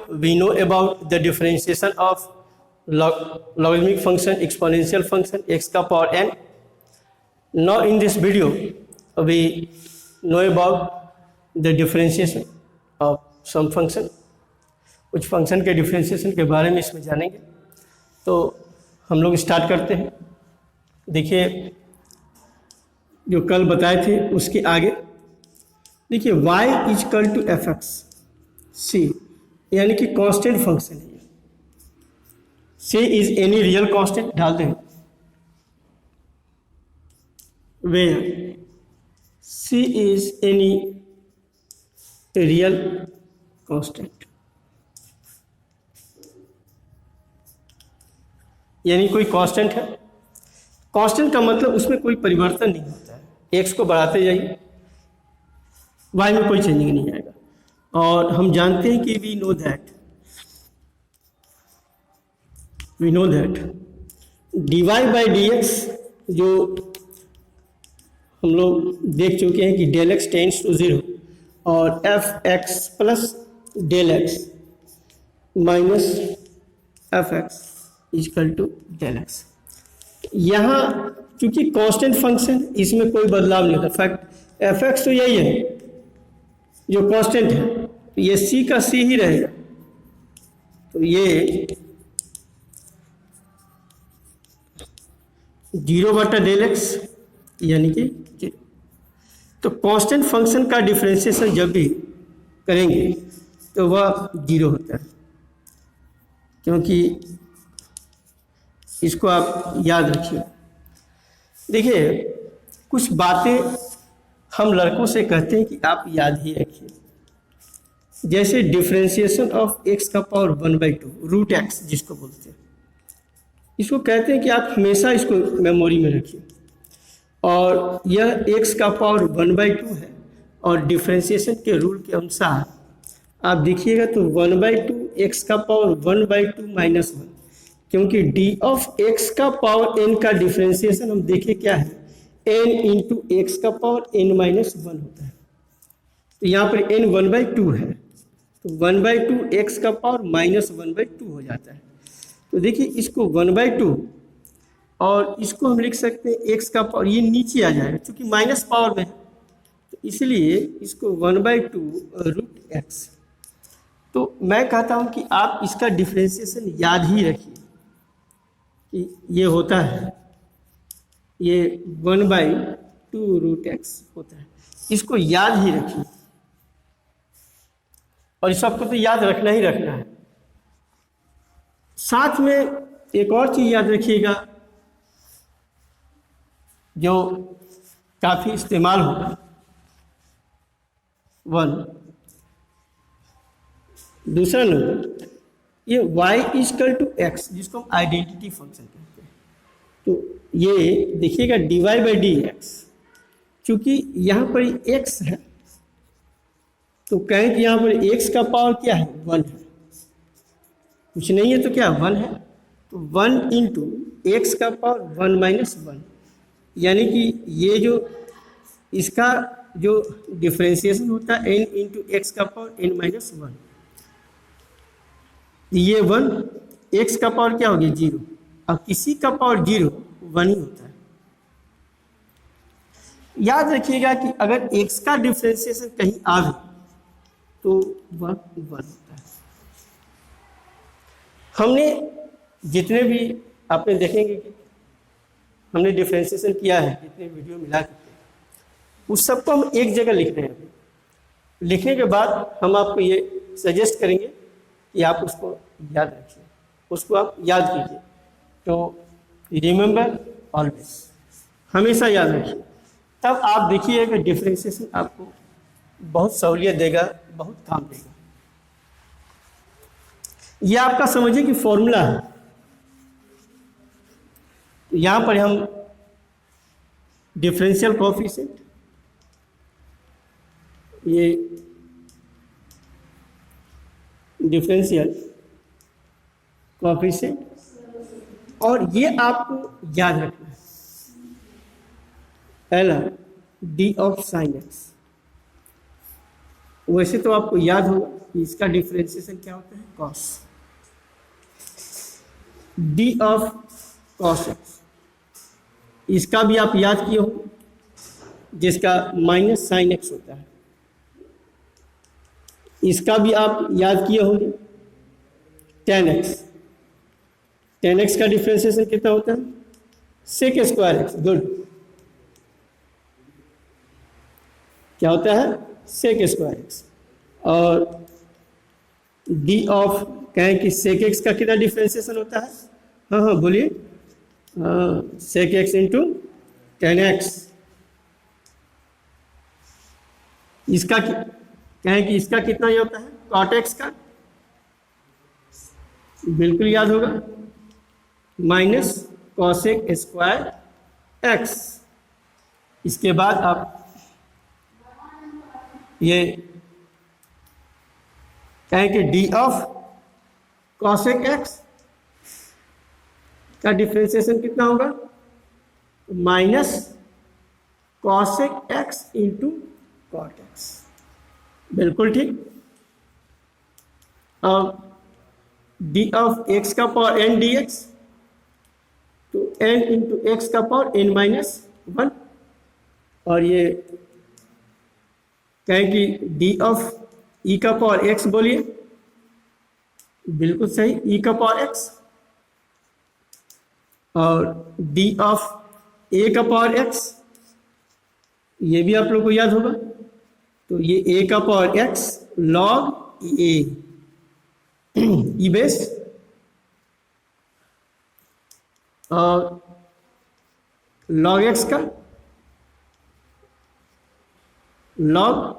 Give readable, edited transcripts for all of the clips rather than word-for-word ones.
we know about the differentiation of logarithmic function, exponential function, x का power n. Now in this video we know about the differentiation of some function. कुछ function के differentiation के बारे में इसमें जानेंगे। तो हम लोग स्टार्ट करते हैं। देखिए जो कल बताए थे उसके आगे देखिए y is equal to f x c, यानी कि कांस्टेंट फंक्शन है। C is any real constant डाल दें, where c is any real constant, यानी कोई कांस्टेंट है। कांस्टेंट का मतलब उसमें कोई परिवर्तन नहीं होता है। एक्स को बढ़ाते जाइए, वाई में कोई चेंजिंग नहीं आएगा। और हम जानते हैं कि we know that d y by d x, जो हम लोग देख चुके हैं कि डेल एक्स टेंड्स टू 0 और f x plus del x minus f x is equal to del x. यहाँ चूंकि कांस्टेंट फंक्शन, इसमें कोई बदलाव नहीं होता। फैक्ट एफ एक्स तो यही है जो कांस्टेंट है, तो ये सी का सी ही रहेगा। तो ये 0/del(x) यानी कि 0। तो कांस्टेंट फंक्शन का डिफरेंशिएशन जब भी करेंगे तो वह 0 होता है, क्योंकि इसको आप याद रखिए। देखिए कुछ बातें हम लड़कों से कहते हैं कि आप याद ही रखिए, जैसे डिफरेंशिएशन ऑफ x का पावर 1/2 रूट एक्स जिसको बोलते हैं, इसको कहते हैं कि आप हमेशा इसको मेमोरी में रखिए। और यह x का पावर 1/2 है, और डिफरेंशिएशन के रूल के अनुसार आप देखिएगा तो 1/2 x का पावर 1/2 माइनस 1, क्योंकि d ऑफ x का पावर n का डिफरेंशिएशन हम देखें क्या है, n इंटू एक्स का पावर n माइनस 1 होता है। तो यहाँ पर n 1/2 है, तो 1/2 x का पावर माइनस 1/2 हो जाता है। तो देखिए इसको 1/2 और इसको हम लिख सकते हैं x का पावर, ये नीचे आ जाएगा क्योंकि माइनस पावर में है, तो इसलिए इसको 1/2 रूट एक्स। तो मैं कहता हूँ कि आप इसका डिफरेंशिएशन याद ही रखिए कि ये होता है, ये 1/2 रूट एक्स होता है। इसको याद ही रखिए, और इस सबको तो याद रखना ही रखना है। साथ में एक और चीज़ याद रखिएगा जो काफ़ी इस्तेमाल होगा, 1। दूसरा नंबर ये y इजकल टू एक्स, जिसको हम आइडेंटिटी फंक्शन कहते हैं। तो ये देखिएगा dy बाई डी एक्स, चूँकि यहाँ पर x है तो कहें कि यहाँ पर x का पावर क्या है, 1 है, कुछ नहीं है तो क्या 1 है। तो 1 इंटू एक्स का पावर 1 माइनस 1, यानी कि ये जो इसका जो डिफरेंशिएशन होता है n इंटू एक्स का पावर n माइनस 1, ये 1, x का पावर क्या हो गया 0, और किसी का पावर 0 1 ही होता है। याद रखिएगा कि अगर x का डिफरेंशिएशन कहीं आवे तो वह 1 होता है। हमने जितने भी आपने देखेंगे कि हमने डिफरेंशिएशन किया है, जितने वीडियो मिला करके, उस सबको हम एक जगह लिख रहे हैं। लिखने के बाद हम आपको ये सजेस्ट करेंगे कि आप उसको याद रखिए, उसको आप याद कीजिए। तो रिमेंबर ऑलवेज, हमेशा याद रखिए, तब आप देखिए कि डिफरेंशिएशन आपको बहुत सहूलियत देगा, बहुत काम देगा। ये आपका समझिए कि फॉर्मूला है। तो यहाँ पर हम डिफरेंशियल कोएफिशिएंट, ये डिफरेंशियल कोएफिशिएंट, और ये आपको याद रखना है, पहला डी ऑफ साइन एक्स, वैसे तो आपको याद होगा कि इसका डिफरेंशिएशन क्या होता है, cos, D of cos x. इसका भी आप याद किए होंगे, जिसका माइनस साइन एक्स होता है। इसका भी आप याद किए होंगे, टेन एक्स। टेन एक्स का डिफरेंशिएशन कितना होता है, सेक स्क्वायर एक्स। गुड, क्या होता है, सेक स्क्वायर एक्स। और डी ऑफ कहें कि सेक एक्स का कितना डिफरेंशिएशन होता है, हाँ हाँ बोलिए, sec x into tan x. इसका कहें कि इसका कितना ये होता है, कॉट एक्स का, बिल्कुल याद होगा, माइनस कॉसेक स्क्वायर एक्स। इसके बाद आप ये कहें कि डी ऑफ कॉसेक एक्स का डिफरेंशिएशन कितना होगा, minus cosec x into cot x. बिल्कुल ठीक। अब डी ऑफ एक्स का पावर एन डी एक्स, तो एन इंटू एक्स का पावर एन माइनस वन। और ये कहें कि डी ऑफ ई का पावर एक्स, बोलिए, बिल्कुल सही, ई का पावर एक्स। और डी ऑफ ए का पावर एक्स, ये भी आप लोग को याद होगा, तो ये ए का power x log a, e base. और लॉग एक्स का log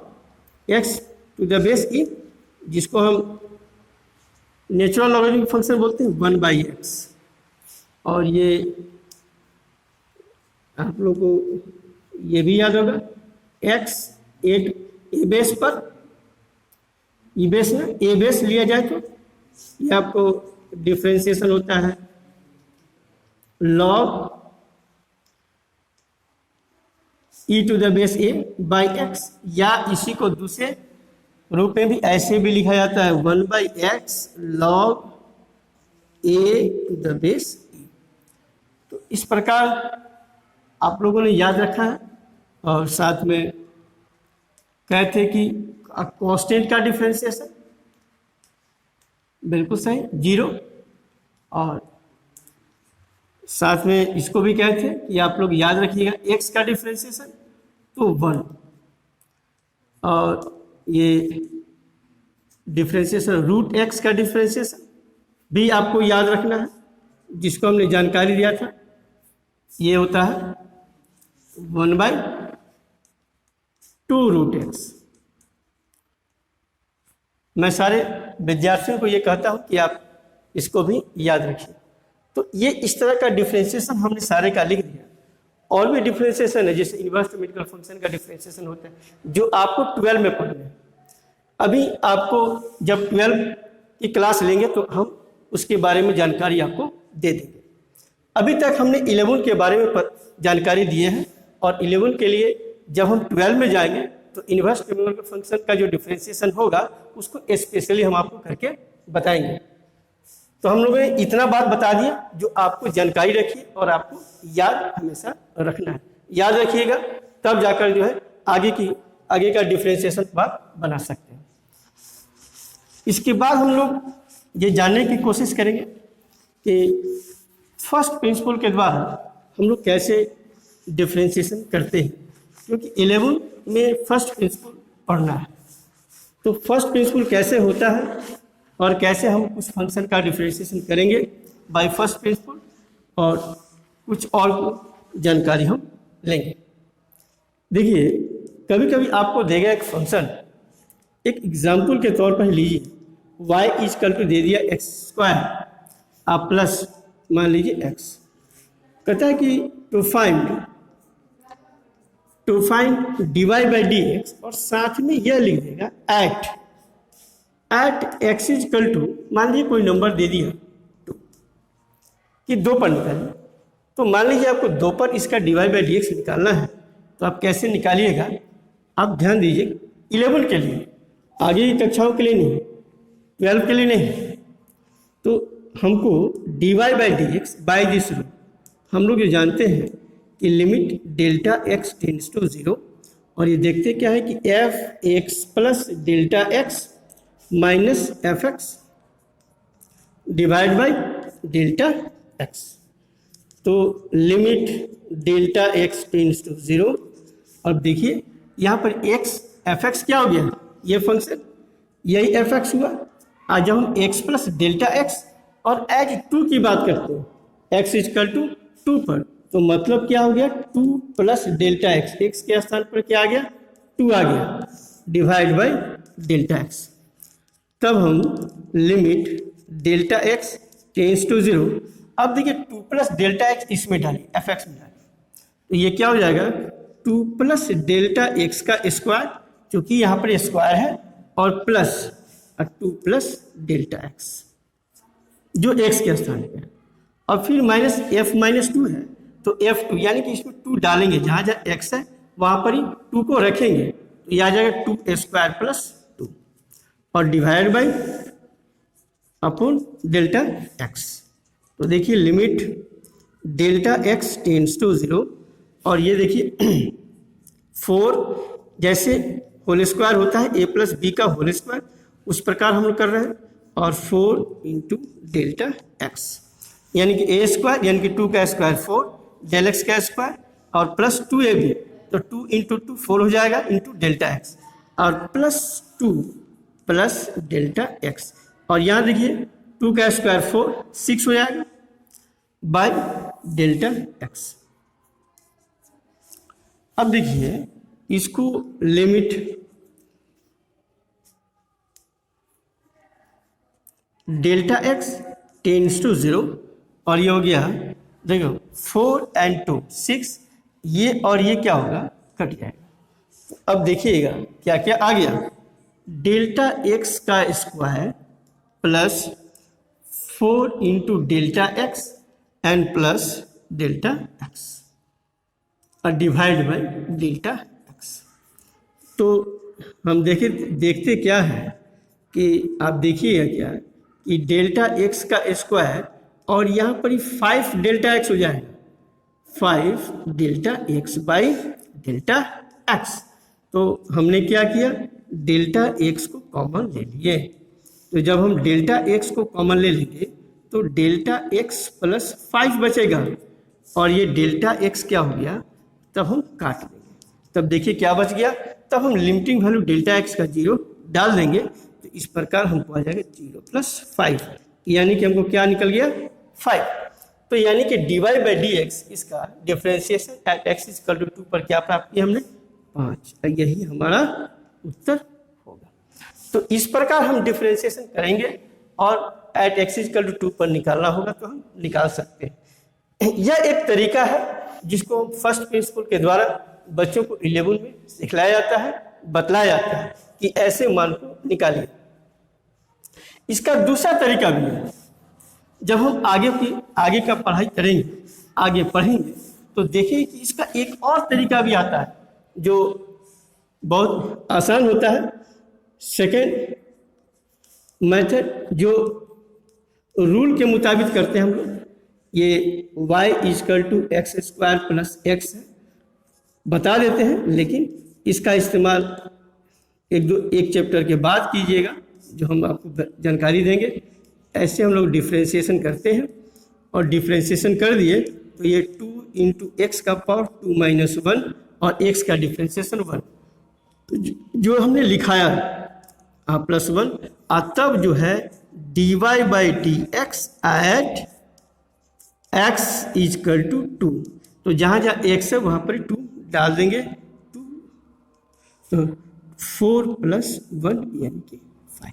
x to the base e, जिसको हम नेचुरल लॉगरिथमिक फंक्शन बोलते हैं, 1/x। और ये आप लोग को ये भी याद होगा, x ए बेस पर, ई बेस में ए बेस लिया जाए तो ये आपको डिफरेंशिएशन होता है log e to the base a by x, या इसी को दूसरे रूप में भी ऐसे भी लिखा जाता है 1/x log a to the base e. तो इस प्रकार आप लोगों ने याद रखा है। और साथ में कहते कि कांस्टेंट का डिफरेंशिएशन, बिल्कुल सही, 0। और साथ में इसको भी कहते हैं कि आप लोग याद रखिएगा, x का डिफरेंशिएशन तो 1। और ये डिफरेंशिएशन रूट x का डिफरेंशिएशन भी आपको याद रखना है, जिसको हमने जानकारी दिया था, ये होता है 1/2 रूट x। मैं सारे विद्यार्थियों को ये कहता हूं कि आप इसको भी याद रखिए। तो ये इस तरह का डिफरेंशिएशन हमने सारे का लिख दिया। और भी डिफरेंशिएशन है, जैसे इनवर्स ट्रिमेटिकल फंक्शन का डिफरेंशिएशन होता है, जो आपको 12 में पढ़ना है। अभी आपको जब 12 की क्लास लेंगे तो हम उसके बारे में जानकारी आपको दे देंगे। अभी तक हमने 11 के बारे में जानकारी दिए हैं, और 11 के लिए जब हम 12 में जाएंगे तो इनवर्स ट्रिमेटिकल फंक्शन का जो डिफरेंशिएशन होगा उसको स्पेशली हम आपको करके बताएंगे। तो हम लोगों ने इतना बात बता दिया जो आपको जानकारी रखिए और आपको याद हमेशा रखना है। याद रखिएगा, तब जाकर जो है आगे का डिफरेंशिएशन बात बना सकते हैं। इसके बाद हम लोग ये जानने की कोशिश करेंगे कि फर्स्ट प्रिंसिपल के द्वारा हम लोग कैसे डिफरेंशिएशन करते हैं, क्योंकि 11 में फर्स्ट प्रिंसिपल पढ़ना है। तो फर्स्ट प्रिंसिपल कैसे होता है और कैसे हम कुछ फंक्शन का डिफरेंशिएशन करेंगे बाय फर्स्ट प्रिंसिपल, और कुछ और जानकारी हम लेंगे। देखिए, कभी कभी आपको देगा एक फंक्शन, एक एग्जाम्पल के तौर पर लीजिए, y इक्वल टू दे दिया x², आप प्लस मान लीजिए x। कहता है कि to find dy by dx, और साथ में यह लिख देगा एट x इक्वल टू, मान लीजिए कोई नंबर दे दिया 2 कि 2 पर निकालिए। तो मान लीजिए आपको 2 पर इसका dy बाई dx निकालना है, तो आप कैसे निकालिएगा, आप ध्यान दीजिए 11 के लिए आगे की कक्षाओं के लिए नहीं, 12 के लिए नहीं। तो हमको dy by d x by this rule, हम लोग ये जानते हैं कि limit delta x tends to 0, और ये देखते क्या है कि f x plus delta x minus f x divide by delta x. तो limit delta x tends to 0, अब देखिए यहाँ पर एक्स एफ एक्स क्या हो गया, ये फंक्शन यही एफ एक्स हुआ। आज जब हम एक्स प्लस डेल्टा एक्स और एज 2 की बात करते हैं, एक्स इजकल टू 2 पर, तो मतलब क्या हो गया 2 प्लस डेल्टा एक्स, एक्स के स्थान पर क्या आ गया 2 आ गया, डिवाइड बाई डेल्टा एक्स। तब हम limit delta x tends to 0, अब देखिए 2 प्लस डेल्टा एक्स इसमें डालिए, एफ एक्स में डालिए, तो ये क्या हो जाएगा 2 प्लस डेल्टा एक्स का स्क्वायर, क्योंकि यहाँ पर स्क्वायर है, और प्लस 2 प्लस डेल्टा एक्स जो एक्स के स्थान पे है, और फिर माइनस एफ माइनस 2 है, तो F2 यानी कि इसमें 2 डालेंगे, जहाँ जहाँ x है वहाँ पर ही 2 को रखेंगे, तो यह आ जाएगा 2 स्क्वायर प्लस 2 और divide by upon delta x। तो देखिए limit delta x tends to 0, और ये देखिए 4 जैसे होल स्क्वायर होता है a प्लस बी का होल स्क्वायर, उस प्रकार हम लोग कर रहे हैं, और 4 इंटू डेल्टा एक्स, यानी कि ए स्क्वायर यानी कि 2 का स्क्वायर 4, डेल एक्स का स्क्वायर और प्लस 2ab, तो 2 इंटू 2 4 हो जाएगा इंटू डेल्टा एक्स, और प्लस 2 प्लस डेल्टा एक्स, और यहाँ देखिए 2 का स्क्वायर 4 6 हो जाएगा बाय डेल्टा एक्स। अब देखिए इसको limit delta x tends to 0, और ये हो गया देखो 4 and 2 6, ये और ये क्या होगा कट जाएगा। अब देखिएगा क्या क्या आ गया, डेल्टा एक्स का square plus 4 into delta x and plus delta x और डिवाइड बाई डेल्टा एक्स। तो हम देखते क्या है कि आप देखिएगा क्या कि डेल्टा एक्स का स्क्वायर और यहाँ पर ही 5 डेल्टा एक्स हो जाएगा, 5 delta x by delta x. तो हमने क्या किया, डेल्टा एक्स को कॉमन ले लिए, तो जब हम डेल्टा एक्स को कॉमन ले लेंगे तो डेल्टा एक्स प्लस 5 बचेगा, और ये डेल्टा एक्स क्या हो गया, तब हम काट देंगे, तब देखिए क्या बच गया, तब हम लिमिटिंग वैल्यू डेल्टा एक्स का 0 डाल देंगे, तो इस प्रकार हमको आ जाएगा 0 प्लस 5, यानी कि हमको क्या निकल गया 5। तो यानी कि dy बाई डी एक्स, इसका differentiation at x equal to 2 पर क्या प्राप्त किया हमने 5, यही हमारा उत्तर होगा। तो इस प्रकार हम डिफ्रेंशिएशन करेंगे और एट एक्स इक्वल टू 2 पर निकालना होगा तो हम निकाल सकते हैं। यह एक तरीका है जिसको फर्स्ट प्रिंसिपल के द्वारा बच्चों को 11 में सिखलाया जाता है, बतलाया जाता है कि ऐसे मान को निकालिए। इसका दूसरा तरीका भी है, जब हम आगे का पढ़ाई करेंगे, आगे पढ़ेंगे, तो देखिए कि इसका एक और तरीका भी आता है जो बहुत आसान होता है। सेकेंड मेथड जो रूल के मुताबिक करते हैं हम लोग, ये y is equal to x square plus x बता देते हैं, लेकिन इसका इस्तेमाल एक चैप्टर के बाद कीजिएगा, जो हम आपको जानकारी देंगे। ऐसे हम लोग डिफ्रेंशिएशन करते हैं, और डिफ्रेंशिएशन कर दिए तो ये 2 इंटू एक्स का पावर 2 माइनस 1 और x का डिफ्रेंशिएशन 1, तो जो हमने लिखाया प्लस 1, और तब जो है dy by d x at x is equal to 2, तो जहाँ जहाँ x है वहाँ पर 2 डाल देंगे, 2 तो 4 प्लस 1 यानी कि 5।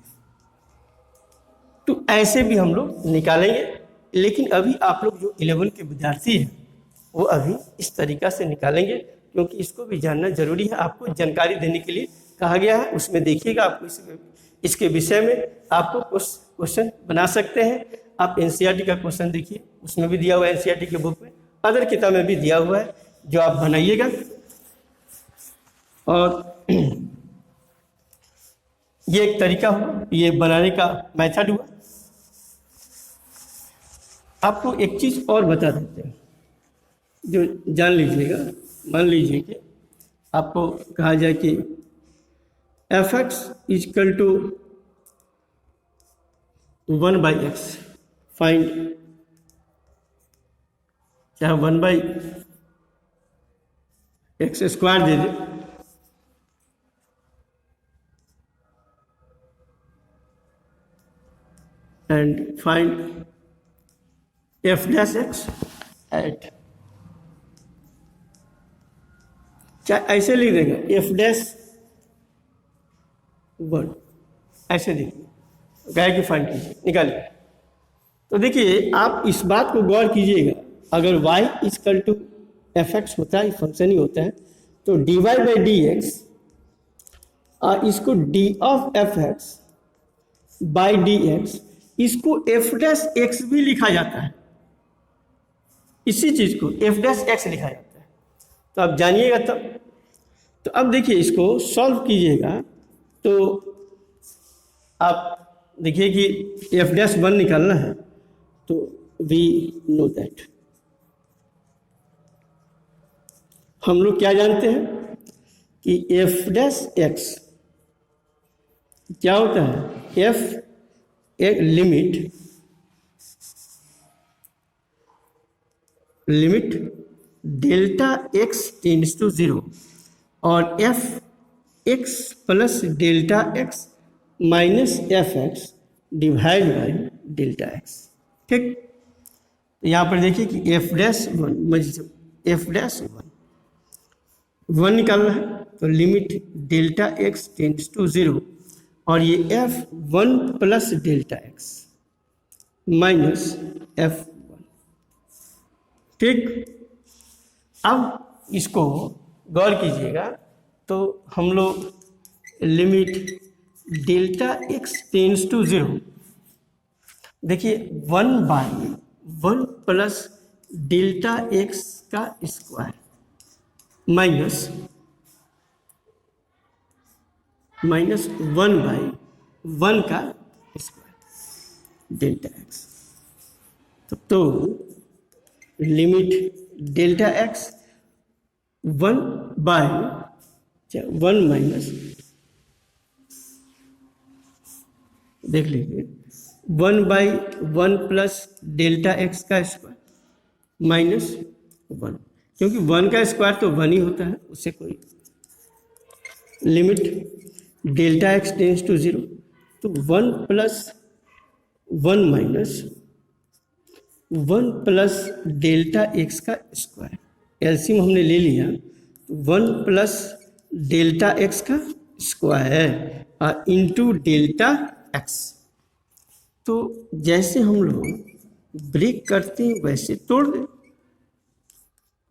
तो ऐसे भी हम लोग निकालेंगे, लेकिन अभी आप लोग जो 11 के विद्यार्थी हैं वो अभी इस तरीका से निकालेंगे, क्योंकि इसको भी जानना जरूरी है, आपको जानकारी देने के लिए कहा गया है। उसमें देखिएगा आपको इसके विषय में आपको क्वेश्चन बना सकते हैं। आप एनसीईआरटी का क्वेश्चन देखिए, उसमें भी दिया हुआ है, एनसीईआरटी के बुक में, अदर किताब में भी दिया हुआ है, जो आप बनाइएगा। और ये एक तरीका हुआ, ये बनाने का मेथड हुआ। आपको एक चीज़ और बता देते हैं जो जान लीजिएगा। मान लीजिए कि आपको कहा जाए कि f x is equal to 1/x, find, चाहे 1/x² दे दे, and find f dash x at, चाहे ऐसे लिख देगा f dash 1, ऐसे देखिए गाय की फाइंड कीजिए, निकालिए। तो देखिए आप इस बात को गौर कीजिएगा, अगर y is equal to f x होता है, फंक्शन ही होता है, तो dy बाई डी एक्स और इसको d of F x by d x, इसको f डैश एक्स भी लिखा जाता है। इसी चीज को f डैश एक्स लिखा जाता है। तो आप जानिएगा तब। तो अब देखिए इसको सॉल्व कीजिएगा तो आप देखिए कि f डैश 1 निकालना है, तो वी नो दैट, हम लोग क्या जानते हैं कि f डैश एक्स क्या होता है, f एक limit delta x tends to 0 और f x plus delta x minus f x divide by delta x। ठीक, यहाँ पर देखिए कि f डैश 1 निकालना है, तो limit delta x tends to 0 और ये f1 plus delta x minus f1। ठीक, अब इसको गौर कीजिएगा तो हम लोग limit delta x tends to 0, देखिए 1/1 प्लस डेल्टा x का स्क्वायर माइनस 1/1 का स्क्वायर डेल्टा x। तो लिमिट डेल्टा x 1/1 माइनस, देख लीजिए 1/1 प्लस डेल्टा x का स्क्वायर माइनस 1, क्योंकि 1 का स्क्वायर तो 1 ही होता है, उससे कोई limit delta x tends to 0, तो 1 plus 1 minus 1 plus delta x का स्क्वायर, एलसीएम हमने ले लिया, 1 प्लस डेल्टा x का स्क्वायर और इंटू डेल्टा x। तो जैसे हम लोग ब्रेक करते हैं वैसे तोड़ दें,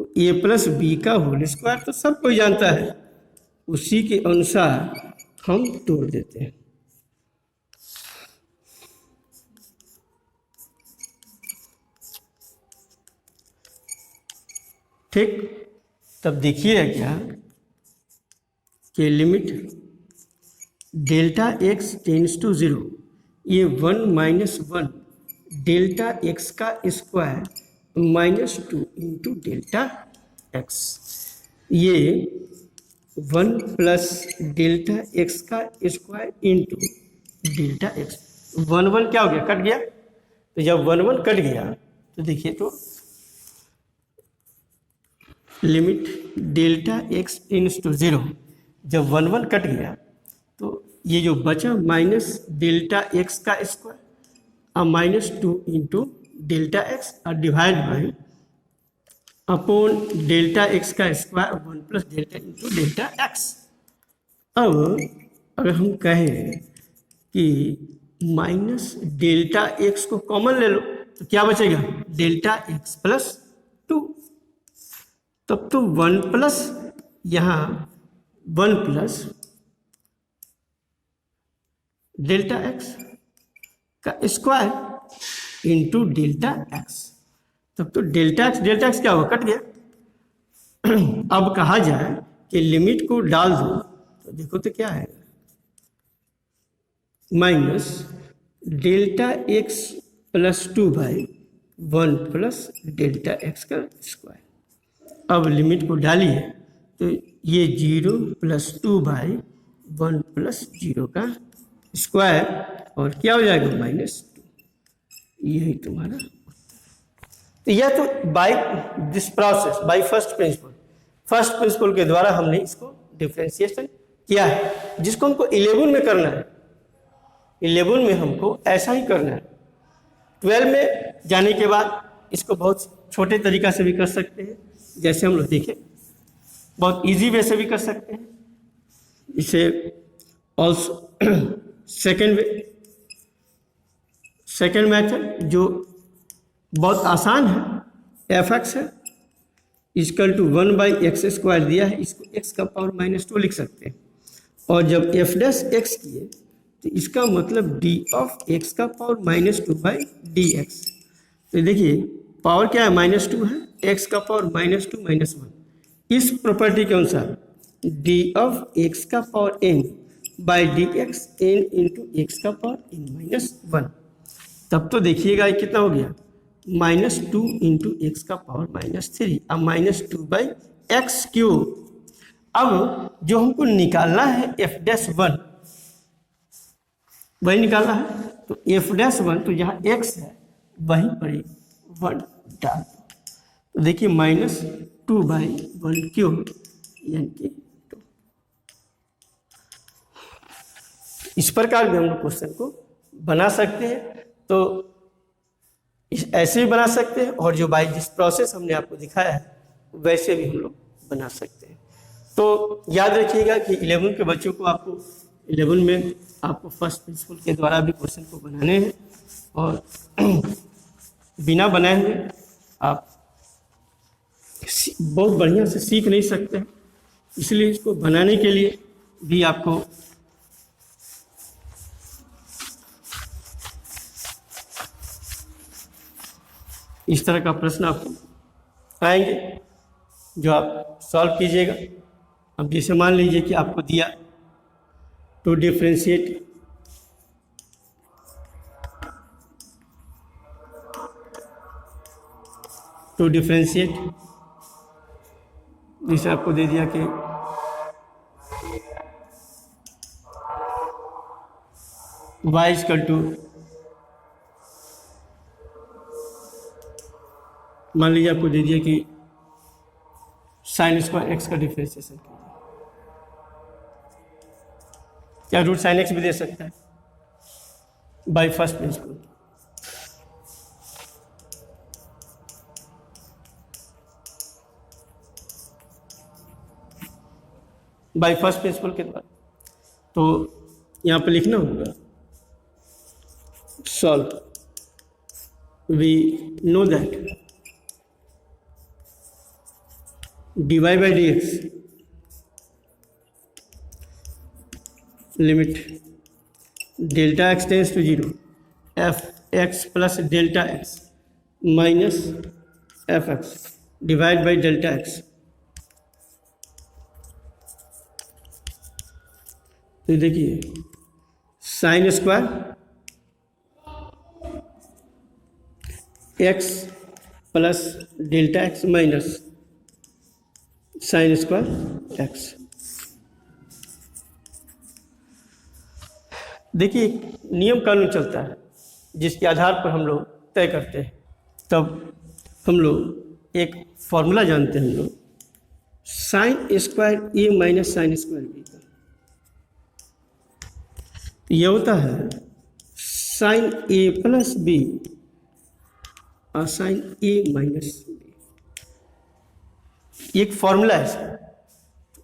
तो a प्लस बी का होल स्क्वायर तो सब कोई जानता है, उसी के अनुसार हम तोड़ देते हैं। ठीक, तब देखिए क्या कि limit delta x tends to 0, ये 1 माइनस 1 डेल्टा x का square minus 2 into delta x, ये 1 प्लस डेल्टा x का स्क्वायर इंटू डेल्टा x। 1 क्या हो गया, कट गया। तो जब 1 कट गया तो देखिए तो limit delta x tends to 0, जब 1 कट गया तो ये जो बचा माइनस डेल्टा x का स्क्वायर और माइनस 2 इंटू डेल्टा x और divide by upon delta x का square 1 plus delta into delta x। अब अगर हम कहें कि माइनस डेल्टा x को कॉमन ले लो तो क्या बचेगा, डेल्टा x प्लस 2, तब तो 1 प्लस यहाँ 1 प्लस डेल्टा x का स्क्वायर इंटू डेल्टा x, तब तो डेल्टा x क्या होगा, कट गया। अब कहा जाए कि लिमिट को डाल दो तो देखो तो क्या है, minus delta x plus 2/1 plus delta x का स्क्वायर। अब लिमिट को डालिए तो ये 0 प्लस 2/1 प्लस 0 का स्क्वायर और क्या हो जाएगा -2। यही तुम्हारा। तो यह तो by this process by first principle के द्वारा हमने इसको डिफरेंशिएशन किया है, जिसको हमको 11 में करना है। 11 में हमको ऐसा ही करना है। 12 में जाने के बाद इसको बहुत छोटे तरीका से भी कर सकते हैं, जैसे हम लोग देखें, बहुत इजी वे से भी कर सकते हैं इसे। ऑल्सो सेकेंड मेथड जो बहुत आसान है, fx है इक्वल टू 1/x² दिया है, इसको x का पावर -2 लिख सकते हैं। और जब f' किए तो इसका मतलब d ऑफ x का पावर -2/dx। तो देखिए पावर क्या है, -2 है, x का पावर -2 -1। इस प्रॉपर्टी के अनुसार d ऑफ x का power n/dx n into x का पावर n-1। तब तो देखिएगा कितना हो गया, -2 इंटू एक्स का पावर -3। अब -2/x³। अब जो हमको निकालना है f'1 वही निकालना है, तो f'1 तो जहाँ x है वहीं पर 1 डाल। तो देखिए -2/1³ यानी कि 2। इस प्रकार भी हम लोग क्वेश्चन को बना सकते हैं। तो ऐसे भी बना सकते हैं, और जो बाय जिस प्रोसेस हमने आपको दिखाया है वैसे भी हम लोग बना सकते हैं। तो याद रखिएगा कि 11 के बच्चों को आपको 11 में आपको फर्स्ट प्रिंसिपल के द्वारा भी क्वेश्चन को बनाने हैं, और बिना बनाए हुए आप बहुत बढ़िया से सीख नहीं सकते हैं। इसलिए इसको बनाने के लिए भी आपको इस तरह का प्रश्न आपको आएंगे जो आप सॉल्व कीजिएगा। अब जैसे मान लीजिए कि आपको दिया टू डिफरेंशिएट जैसे आपको दे दिया कि y इक्वल टू, मान लीजिए आपको दे दिया कि sin² x का डिफरेंशिएशन कीजिए। क्या √sin x भी दे सकता है by first principle. By first principle के द्वारा तो यहाँ पर लिखना होगा solve. We know that dy/dx limit delta x tends to 0 f(x) plus delta x minus f(x) divide by delta x। तो देखिए sin² x plus delta x minus sin² x। देखिए नियम कानून चलता है जिसके आधार पर हम लोग तय करते हैं। तब हम लोग एक फॉर्मूला जानते हैं, हम लोग sin² a minus sin² b का। यह होता है sin a प्लस b और sin a माइनस b। एक फॉर्मूला है इसका,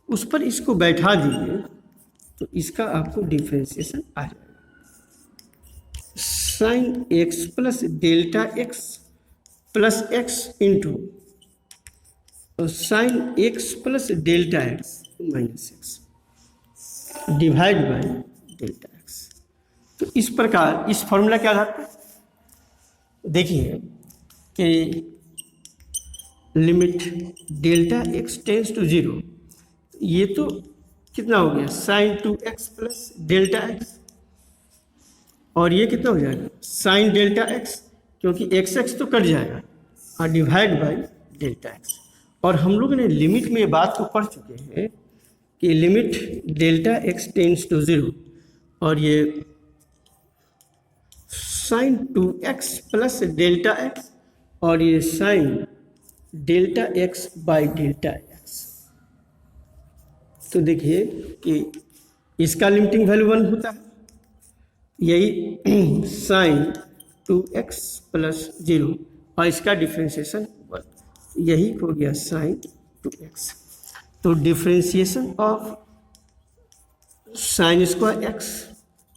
उस पर इसको बैठा दीजिए तो इसका आपको डिफरेंशिएशन आ जाएगा। sin x plus delta x plus x into sin x plus delta x minus x divide by delta x। तो इस प्रकार इस फॉर्मूला के आधार पर देखिए कि limit delta x tends to 0, ये तो कितना हो गया sin 2x plus delta x और ये कितना हो जाएगा साइन डेल्टा एक्स, क्योंकि एक्स एक्स तो कट जाएगा और डिवाइड बाई डेल्टा एक्स। और हम लोग ने लिमिट में ये बात को पढ़ चुके हैं कि limit delta x tends to 0 और ये sign 2x plus delta x और ये sine delta x by delta x. तो देखिए कि इसका लिमिटिंग वैल्यू 1 होता है, यही साइन 2x प्लस 0 और इसका डिफ्रेंशिएशन 1, यही हो गया साइन 2x। तो differentiation of sine square x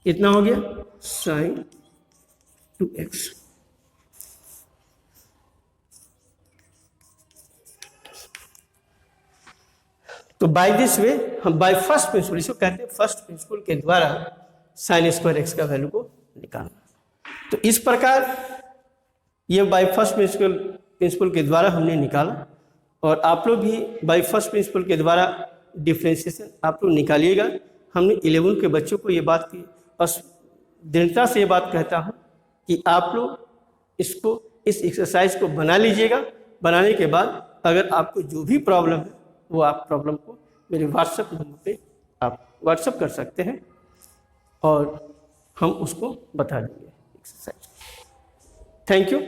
कितना हो गया साइन 2x। तो बाय दिस वे हम बाय फर्स्ट प्रिंसिपल, इसको कहते हैं फर्स्ट प्रिंसिपल के द्वारा साइन स्क्वायर एक्स का वैल्यू को निकालना। तो इस प्रकार ये बाय फर्स्ट प्रिंसिपल के द्वारा हमने निकाला, और आप लोग भी बाय फर्स्ट प्रिंसिपल के द्वारा डिफ्रेंशिएशन आप लोग निकालिएगा। हमने 11 के बच्चों को ये बात की, बस दृढ़ता से ये बात कहता हूँ कि आप लोग इसको इस एक्सरसाइज को बना लीजिएगा। बनाने के बाद अगर आपको जो भी प्रॉब्लम है वो आप प्रॉब्लम को मेरे व्हाट्सएप नंबर पे आप व्हाट्सएप कर सकते हैं और हम उसको बता देंगे एक्सरसाइज। Thank you.